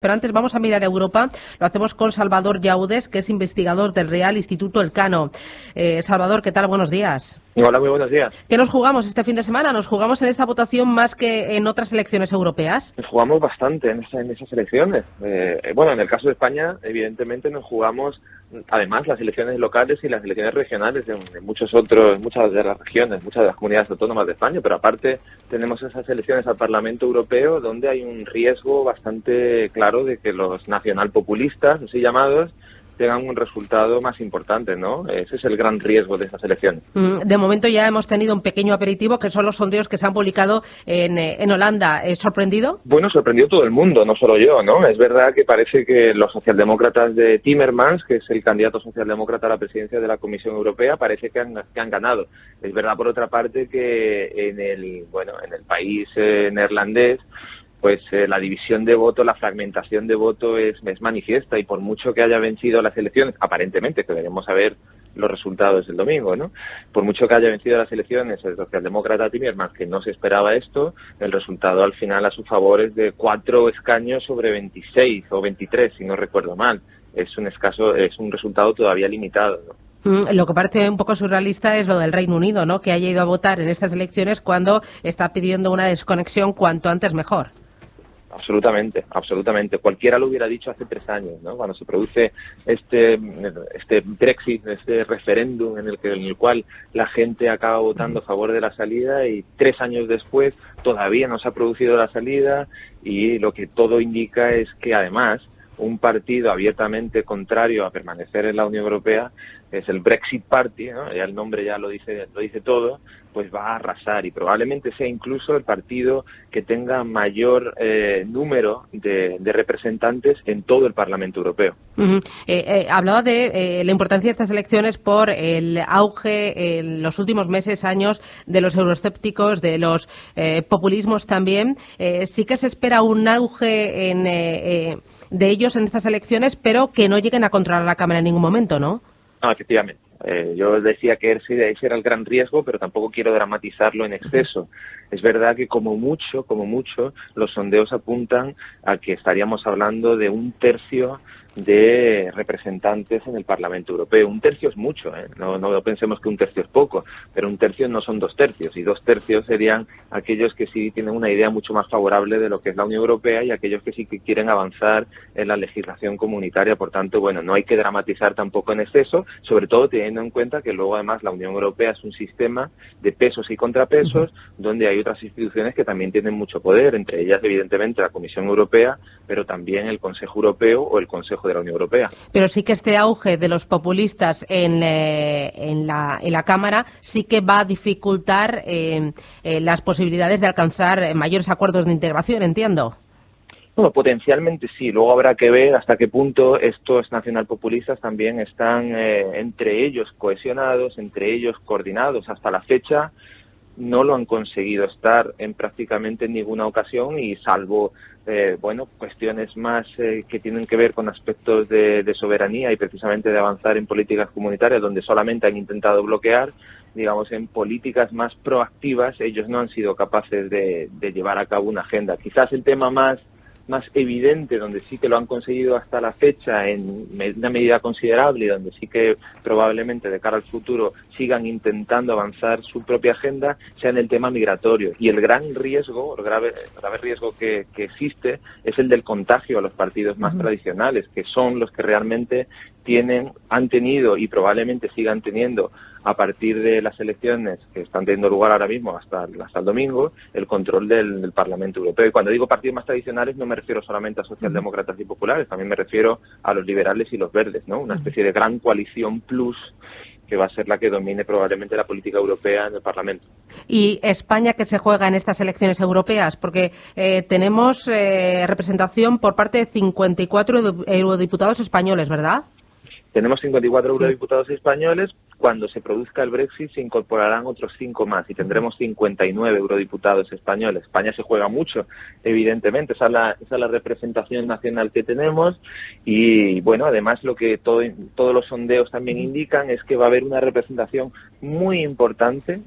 Pero antes vamos a mirar a Europa. Lo hacemos con Salvador Llaudes, que es investigador del Real Instituto Elcano. Salvador, ¿qué tal? Buenos días. Hola, muy buenos días. ¿Qué nos jugamos este fin de semana? ¿Nos jugamos en esta votación más que en otras elecciones europeas? Nos jugamos bastante en esas elecciones. Bueno, en el caso de España, evidentemente nos jugamos, además, las elecciones locales y las elecciones regionales en muchas de las regiones, muchas de las comunidades autónomas de España, pero aparte tenemos esas elecciones al Parlamento Europeo donde hay un riesgo bastante claro de que los nacionalpopulistas, así llamados, tengan un resultado más importante, ¿no? Ese es el gran riesgo de esas elecciones. De momento ya hemos tenido un pequeño aperitivo, que son los sondeos que se han publicado en Holanda. ¿Es sorprendido? Bueno, sorprendió todo el mundo, no solo yo, ¿no? Es verdad que parece que los socialdemócratas de Timmermans, que es el candidato socialdemócrata a la presidencia de la Comisión Europea, parece que han ganado. Es verdad, por otra parte, que en el país neerlandés, pues la división de voto, la fragmentación de voto es manifiesta, y por mucho que haya vencido las elecciones, aparentemente, que veremos a ver los resultados el domingo, ¿no? Por mucho que haya vencido las elecciones el socialdemócrata Timmermans, que no se esperaba esto, el resultado al final a su favor es de 4 escaños sobre 26 o 23, si no recuerdo mal. Es un resultado todavía limitado, ¿no? Lo que parece un poco surrealista es lo del Reino Unido, ¿no? Que haya ido a votar en estas elecciones cuando está pidiendo una desconexión cuanto antes mejor. Absolutamente, absolutamente. Cualquiera lo hubiera dicho hace 3 años, ¿no? Cuando se produce este Brexit, este referéndum en el cual la gente acaba votando a favor de la salida, y 3 años después todavía no se ha producido la salida, y lo que todo indica es que además un partido abiertamente contrario a permanecer en la Unión Europea, es el Brexit Party, ¿no? Ya el nombre ya lo dice todo, pues va a arrasar, y probablemente sea incluso el partido que tenga mayor número de representantes en todo el Parlamento Europeo. Hablaba de la importancia de estas elecciones por el auge en los últimos meses, años, de los euroescépticos, de los populismos también. Sí que se espera un auge de ellos en estas elecciones, pero que no lleguen a controlar la Cámara en ningún momento, ¿no? No, efectivamente. Yo decía que ese era el gran riesgo, pero tampoco quiero dramatizarlo en exceso. Es verdad que como mucho, los sondeos apuntan a que estaríamos hablando de 1/3 de representantes en el Parlamento Europeo. 1/3 es mucho, ¿eh? No pensemos que 1/3 es poco, pero 1/3 no son 2/3, y 2/3 serían aquellos que sí tienen una idea mucho más favorable de lo que es la Unión Europea, y aquellos que sí que quieren avanzar en la legislación comunitaria. Por tanto, bueno, no hay que dramatizar tampoco en exceso, sobre todo teniendo en cuenta que luego además la Unión Europea es un sistema de pesos y contrapesos, donde hay otras instituciones que también tienen mucho poder, entre ellas evidentemente la Comisión Europea, pero también el Consejo Europeo o el Consejo de la Unión Europea. Pero sí que este auge de los populistas en la Cámara sí que va a dificultar las posibilidades de alcanzar mayores acuerdos de integración, entiendo. Bueno, potencialmente sí. Luego habrá que ver hasta qué punto estos nacionalpopulistas también están entre ellos cohesionados, entre ellos coordinados. Hasta la fecha no lo han conseguido estar en prácticamente ninguna ocasión, y salvo cuestiones más que tienen que ver con aspectos de soberanía y precisamente de avanzar en políticas comunitarias, donde solamente han intentado bloquear, digamos, en políticas más proactivas ellos no han sido capaces de llevar a cabo una agenda. Quizás el tema más evidente, donde sí que lo han conseguido hasta la fecha en una medida considerable, y donde sí que probablemente de cara al futuro sigan intentando avanzar su propia agenda, sea en el tema migratorio. Y el gran riesgo, el grave riesgo que existe es el del contagio a los partidos más tradicionales, que son los que realmente han tenido y probablemente sigan teniendo, a partir de las elecciones que están teniendo lugar ahora mismo hasta el domingo, el control del Parlamento Europeo. Y cuando digo partidos más tradicionales no me refiero solamente a socialdemócratas y populares, también me refiero a los liberales y los verdes, ¿no? Una especie de gran coalición plus que va a ser la que domine probablemente la política europea en el Parlamento. ¿Y España qué se juega en estas elecciones europeas? Porque tenemos representación por parte de 54 eurodiputados españoles, ¿verdad? Tenemos 54 eurodiputados españoles, cuando se produzca el Brexit se incorporarán otros 5 más y tendremos 59 eurodiputados españoles. España se juega mucho, evidentemente, esa es la representación nacional que tenemos y, bueno, además lo que todos los sondeos también indican es que va a haber una representación muy importante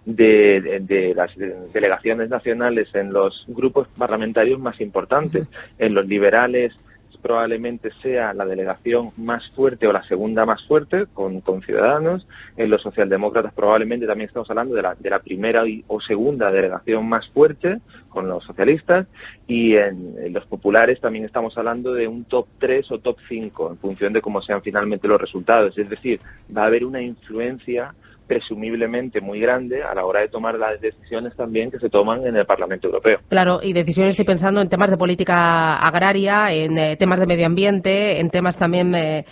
de las delegaciones nacionales en los grupos parlamentarios más importantes, en los liberales probablemente sea la delegación más fuerte o la segunda más fuerte con Ciudadanos, en los socialdemócratas probablemente también estamos hablando de la primera o segunda delegación más fuerte con los socialistas y en los populares también estamos hablando de un top 3 o top 5 en función de cómo sean finalmente los resultados, es decir, va a haber una influencia presumiblemente muy grande a la hora de tomar las decisiones también que se toman en el Parlamento Europeo. Claro, y decisiones estoy pensando en temas de política agraria, en temas de medio ambiente, en temas también de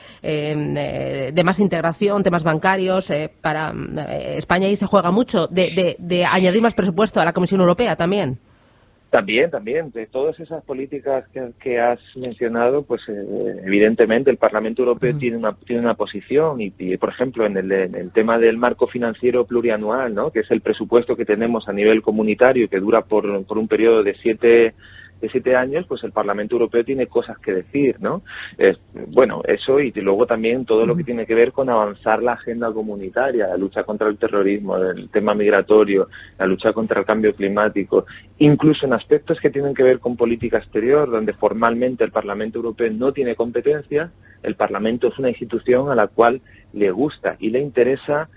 más integración, temas bancarios. Para España ahí se juega mucho de añadir más presupuesto a la Comisión Europea también. También, de todas esas políticas que has mencionado, pues evidentemente el Parlamento Europeo tiene una posición y, por ejemplo, en el tema del marco financiero plurianual, ¿no?, que es el presupuesto que tenemos a nivel comunitario que dura por un periodo de 7 años, pues el Parlamento Europeo tiene cosas que decir, ¿no? Bueno, eso y luego también todo lo que tiene que ver con avanzar la agenda comunitaria, la lucha contra el terrorismo, el tema migratorio, la lucha contra el cambio climático, incluso en aspectos que tienen que ver con política exterior, donde formalmente el Parlamento Europeo no tiene competencias, el Parlamento es una institución a la cual le gusta y le interesa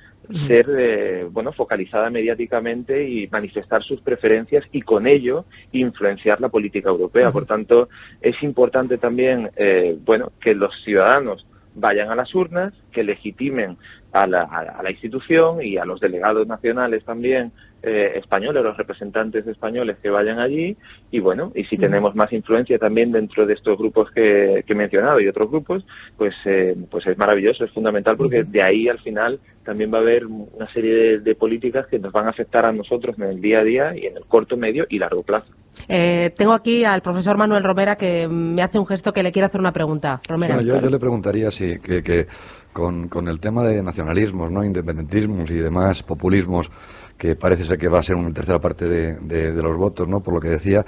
ser focalizada mediáticamente y manifestar sus preferencias y con ello influenciar la política europea. Por tanto, es importante también que los ciudadanos vayan a las urnas, que legitimen a la institución y a los delegados nacionales también españoles, los representantes españoles que vayan allí y si tenemos más influencia también dentro de estos grupos que he mencionado y otros grupos, pues es maravilloso, es fundamental porque de ahí al final también va a haber una serie de políticas que nos van a afectar a nosotros en el día a día y en el corto, medio y largo plazo. Tengo aquí al profesor Manuel Romera que me hace un gesto que le quiere hacer una pregunta. Romera. Bueno, yo le preguntaría si que con el tema de nacionalismos, ¿no?, independentismos y demás populismos, que parece ser que va a ser una tercera parte de los votos, ¿no?, por lo que decía,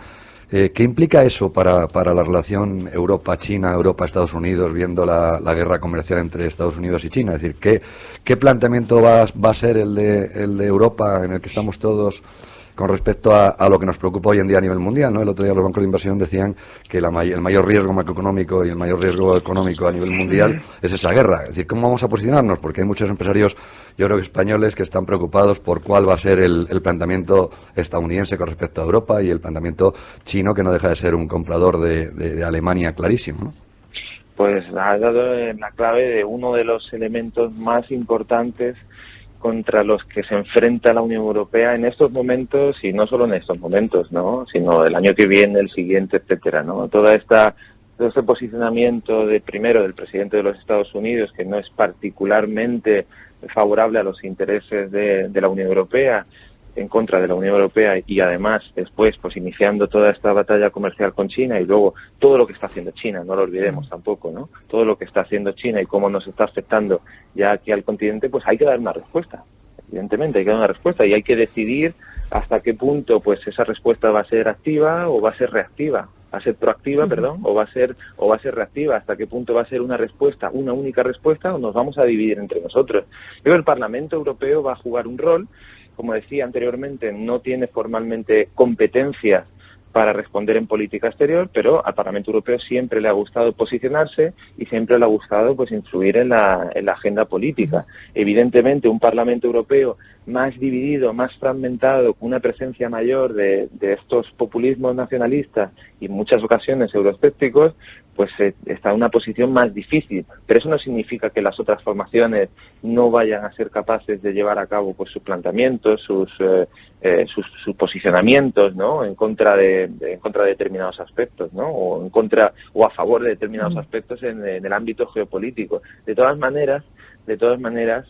¿qué implica eso para la relación Europa-China, Europa-Estados Unidos, viendo la guerra comercial entre Estados Unidos y China? Es decir, ¿qué planteamiento va a ser el de Europa, en el que estamos todos, con respecto a lo que nos preocupa hoy en día a nivel mundial, ¿no? El otro día los bancos de inversión decían que el mayor riesgo macroeconómico y el mayor riesgo económico a nivel mundial es esa guerra. Es decir, ¿cómo vamos a posicionarnos? Porque hay muchos empresarios, yo creo que españoles, que están preocupados por cuál va a ser el planteamiento estadounidense con respecto a Europa y el planteamiento chino, que no deja de ser un comprador de Alemania clarísimo, ¿no? Pues ha dado en la clave de uno de los elementos más importantes contra los que se enfrenta la Unión Europea en estos momentos, y no solo en estos momentos, ¿no?, sino el año que viene, el siguiente, etcétera, ¿no? Todo este posicionamiento primero del presidente de los Estados Unidos, que no es particularmente favorable a los intereses de la Unión Europea, en contra de la Unión Europea, y además después pues iniciando toda esta batalla comercial con China, y luego todo lo que está haciendo China, no lo olvidemos tampoco, ¿no? Todo lo que está haciendo China y cómo nos está afectando ya aquí al continente, pues hay que dar una respuesta. Evidentemente hay que dar una respuesta y hay que decidir hasta qué punto pues esa respuesta va a ser activa o va a ser reactiva. Va a ser proactiva, o va a ser reactiva, hasta qué punto va a ser una respuesta, una única respuesta, o nos vamos a dividir entre nosotros. Yo creo que el Parlamento Europeo va a jugar un rol. Como decía anteriormente, no tiene formalmente competencias para responder en política exterior, pero al Parlamento Europeo siempre le ha gustado posicionarse y siempre le ha gustado pues influir en la agenda política. Evidentemente, un Parlamento Europeo más dividido, más fragmentado, con una presencia mayor de estos populismos nacionalistas y en muchas ocasiones euroescépticos, pues está en una posición más difícil. Pero eso no significa que las otras formaciones no vayan a ser capaces de llevar a cabo pues sus planteamientos, sus posicionamientos, ¿no?, en contra de determinados aspectos, ¿no?, o a favor de determinados aspectos en el ámbito geopolítico. De todas maneras, de todas maneras,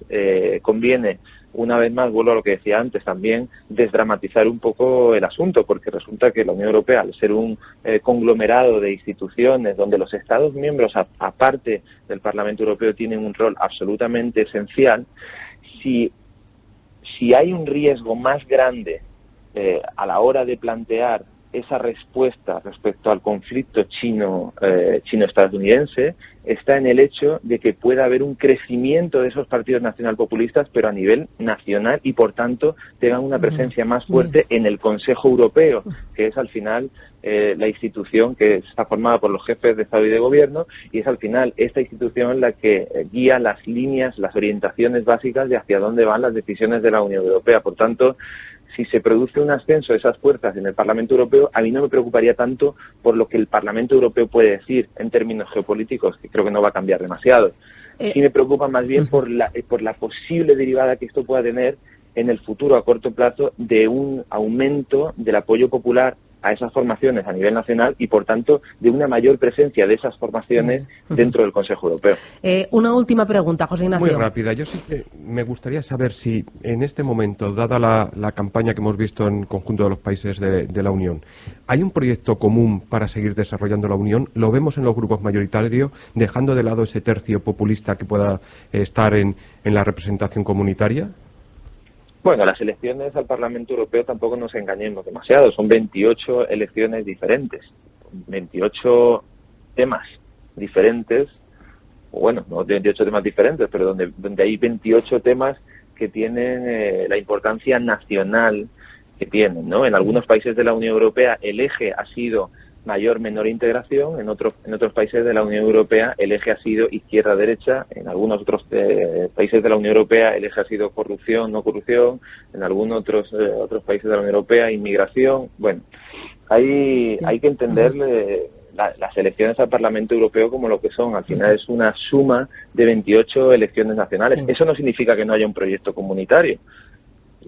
conviene, una vez más, vuelvo a lo que decía antes, también desdramatizar un poco el asunto, porque resulta que la Unión Europea, al ser un conglomerado de instituciones donde los Estados miembros, aparte del Parlamento Europeo, tienen un rol absolutamente esencial, si hay un riesgo más grande a la hora de plantear esa respuesta respecto al conflicto chino-estadounidense, está en el hecho de que pueda haber un crecimiento de esos partidos nacionalpopulistas, pero a nivel nacional, y por tanto tengan una presencia más fuerte en el Consejo Europeo, que es al final la institución que está formada por los jefes de Estado y de Gobierno, y es al final esta institución la que guía las líneas, las orientaciones básicas de hacia dónde van las decisiones de la Unión Europea. Por tanto, si se produce un ascenso de esas fuerzas en el Parlamento Europeo, a mí no me preocuparía tanto por lo que el Parlamento Europeo puede decir en términos geopolíticos, que creo que no va a cambiar demasiado. Sí me preocupa más bien por la posible derivada que esto pueda tener en el futuro, a corto plazo, de un aumento del apoyo popular a esas formaciones a nivel nacional y, por tanto, de una mayor presencia de esas formaciones dentro del Consejo Europeo. Una última pregunta, José Ignacio. Muy rápida. Yo sí que me gustaría saber si en este momento, dada la campaña que hemos visto en el conjunto de los países de la Unión, ¿hay un proyecto común para seguir desarrollando la Unión? ¿Lo vemos en los grupos mayoritarios, dejando de lado ese tercio populista que pueda estar en la representación comunitaria? Bueno, las elecciones al Parlamento Europeo tampoco nos engañemos demasiado. Son 28 elecciones diferentes, 28 temas diferentes, o bueno, no 28 temas diferentes, pero donde hay 28 temas que tienen la importancia nacional que tienen, ¿no? En algunos países de la Unión Europea el eje ha sido mayor-menor integración, en otros países de la Unión Europea el eje ha sido izquierda-derecha, en algunos otros países de la Unión Europea el eje ha sido corrupción-no corrupción, en algunos otros países de la Unión Europea inmigración. Bueno, hay que entender las elecciones al Parlamento Europeo como lo que son. Al final es una suma de 28 elecciones nacionales. Eso no significa que no haya un proyecto comunitario.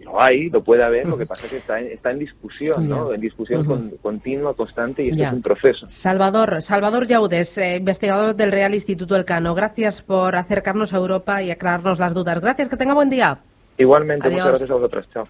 Lo hay, lo puede haber, lo que pasa es que está en discusión, ¿no? En discusión continua, constante, y esto es un proceso. Salvador Llaudes, investigador del Real Instituto Elcano, gracias por acercarnos a Europa y aclararnos las dudas. Gracias, que tenga buen día. Igualmente, Adiós. muchas gracias a vosotros. Chao.